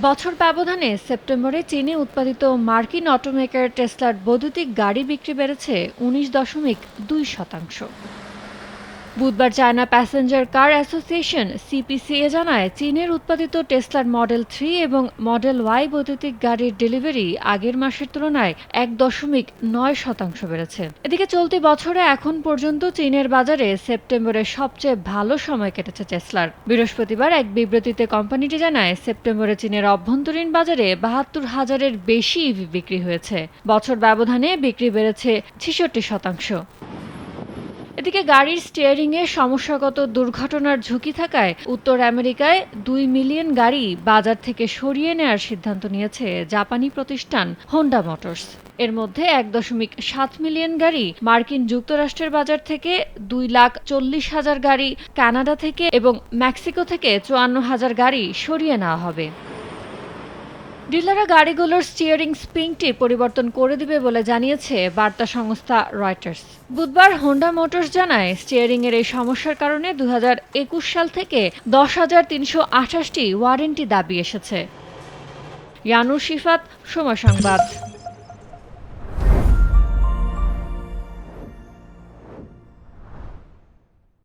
বছর ব্যবধানে সেপ্টেম্বরে চীনে উৎপাদিত মার্কিন অটোমেকার টেসলার বৈদ্যুতিক গাড়ি বিক্রি বেড়েছে ১৯.২%। বুধবার চায়না প্যাসেঞ্জার কার অ্যাসোসিয়েশন সিপিসিএ জানায়, চীনের উৎপাদিত টেসলার মডেল 3 এবং মডেল ওয়াই বৈদ্যুতিক গাড়ির ডেলিভারি আগের মাসের তুলনায় ১.৯% বেড়েছে। এদিকে চলতি বছরে এখন পর্যন্ত চীনের বাজারে সেপ্টেম্বরের সবচেয়ে ভালো সময় কেটেছে টেসলার। বৃহস্পতিবার এক বিবৃতিতে কোম্পানিটি জানায়, সেপ্টেম্বরে চীনের অভ্যন্তরীণ বাজারে ৭২,০০০-এর বেশি ইভি বিক্রি হয়েছে। বছর ব্যবধানে বিক্রি বেড়েছে ৬৬%। এদিকে গাড়ির স্টিয়ারিংয়ে সমস্যাগত দুর্ঘটনার ঝুঁকি থাকায় উত্তর আমেরিকায় ২ মিলিয়ন গাড়ি বাজার থেকে সরিয়ে নেওয়ার সিদ্ধান্ত নিয়েছে জাপানি প্রতিষ্ঠান হোন্ডা মোটরস। এর মধ্যে ১.৭ মিলিয়ন গাড়ি মার্কিন যুক্তরাষ্ট্রের বাজার থেকে, ২,৪০,০০০ গাড়ি কানাডা থেকে এবং মেক্সিকো থেকে ৫৪,০০০ গাড়ি সরিয়ে নেওয়া হবে। ডিলাররা গাড়িগুলোর স্টিয়ারিং স্প্রিংটি পরিবর্তন করে দিবে বলে জানিয়েছে বার্তা সংস্থা রয়টার্স। বুধবার হোন্ডা মোটরস জানায়, স্টিয়ারিংয়ের এই সমস্যার কারণে ২০২১ সাল থেকে ১০,৩২৮টি ওয়ারেন্টি দাবি এসেছে। ইয়ানুর শিফাত, সময় সংবাদ।